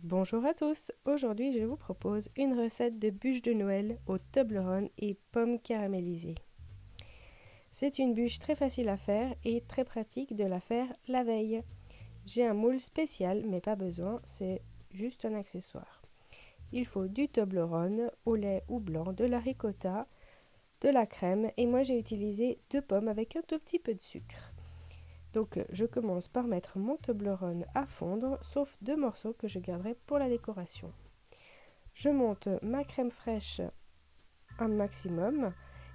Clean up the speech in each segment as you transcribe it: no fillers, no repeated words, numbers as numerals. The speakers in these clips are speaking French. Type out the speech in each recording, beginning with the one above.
Bonjour à tous, aujourd'hui je vous propose une recette de bûche de Noël aux Toblerone et pommes caramélisées. C'est une bûche très facile à faire et très pratique de la faire la veille. J'ai un moule spécial mais pas besoin, c'est juste un accessoire. Il faut du Toblerone au lait ou blanc, de la ricotta, de la crème et moi j'ai utilisé 2 pommes avec un tout petit peu de sucre. Donc je commence par mettre mon Toblerone à fondre, sauf 2 morceaux que je garderai pour la décoration. Je monte ma crème fraîche un maximum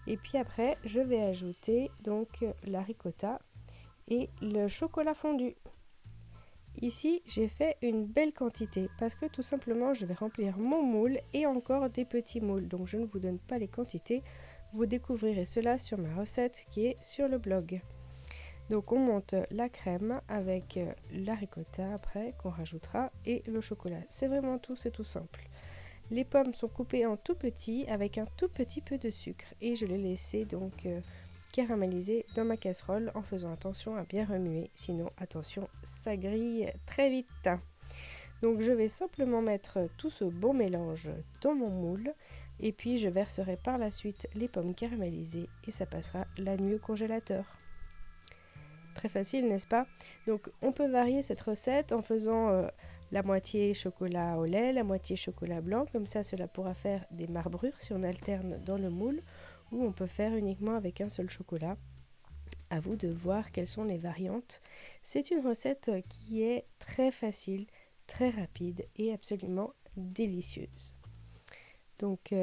et puis après je vais ajouter donc la ricotta et le chocolat fondu. Ici j'ai fait une belle quantité parce que tout simplement je vais remplir mon moule et encore des petits moules, donc je ne vous donne pas les quantités, vous découvrirez cela sur ma recette qui est sur le blog. Donc on monte la crème avec la ricotta après qu'on rajoutera et le chocolat. C'est vraiment tout, c'est tout simple. Les pommes sont coupées en tout petit avec un tout petit peu de sucre et je les laissais donc caraméliser dans ma casserole en faisant attention à bien remuer, sinon attention ça grille très vite. Donc je vais simplement mettre tout ce bon mélange dans mon moule et puis je verserai par la suite les pommes caramélisées et ça passera la nuit au congélateur. Très facile, n'est-ce pas? Donc on peut varier cette recette en faisant la moitié chocolat au lait, la moitié chocolat blanc, comme ça cela pourra faire des marbrures si on alterne dans le moule, ou on peut faire uniquement avec un seul chocolat. À vous de voir quelles sont les variantes. C'est une recette qui est très facile, très rapide et absolument délicieuse. Donc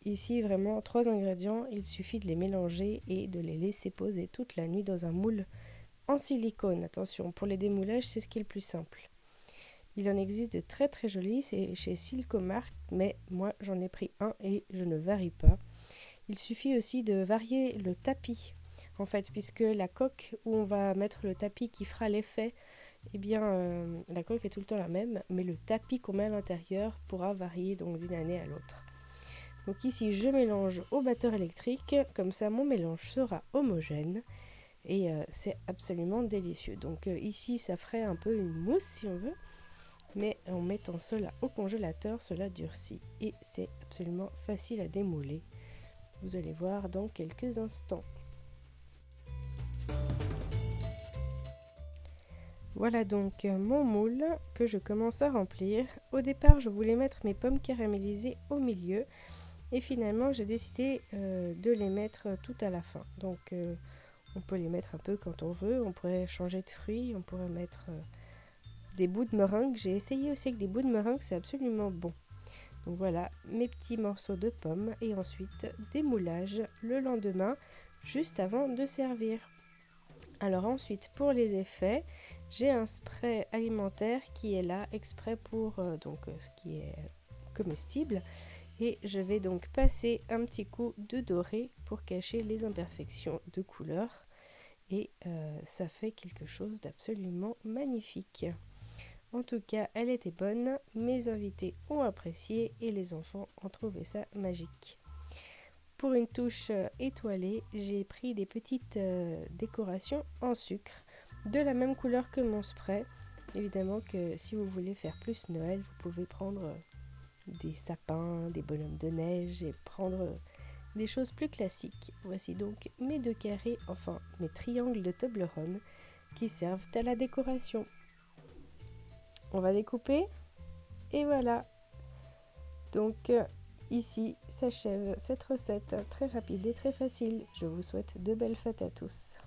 ici vraiment 3 ingrédients, il suffit de les mélanger et de les laisser poser toute la nuit dans un moule en silicone. Attention, pour les démoulages, c'est ce qui est le plus simple. Il en existe de très très jolis, c'est chez Silcomark, mais moi j'en ai pris un et je ne varie pas. Il suffit aussi de varier le tapis, en fait, puisque la coque où on va mettre le tapis qui fera l'effet, eh bien la coque est tout le temps la même, mais le tapis qu'on met à l'intérieur pourra varier donc d'une année à l'autre. Donc ici je mélange au batteur électrique, comme ça mon mélange sera homogène. Et c'est absolument délicieux. Donc ici ça ferait un peu une mousse si on veut, mais en mettant cela au congélateur, cela durcit et c'est absolument facile à démouler. Vous allez voir dans quelques instants. Voilà donc mon moule que je commence à remplir. Au départ je voulais mettre mes pommes caramélisées au milieu et finalement j'ai décidé de les mettre tout à la fin. Donc on peut les mettre un peu quand on veut, on pourrait changer de fruits, on pourrait mettre des bouts de meringue. J'ai essayé aussi avec des bouts de meringue, c'est absolument bon. Donc voilà, mes petits morceaux de pommes et ensuite démoulage le lendemain, juste avant de servir. Alors ensuite, pour les effets, j'ai un spray alimentaire qui est là exprès pour ce qui est comestible. Et je vais donc passer un petit coup de doré pour cacher les imperfections de couleur. Et ça fait quelque chose d'absolument magnifique. En tout cas, elle était bonne, mes invités ont apprécié et les enfants ont trouvé ça magique. Pour une touche étoilée, j'ai pris des petites décorations en sucre de la même couleur que mon spray. Évidemment que si vous voulez faire plus Noël, vous pouvez prendre des sapins, des bonhommes de neige et prendre des choses plus classiques. Voici donc mes 2 carrés, enfin mes triangles de Toblerone qui servent à la décoration. On va découper et voilà. Donc ici s'achève cette recette très rapide et très facile. Je vous souhaite de belles fêtes à tous.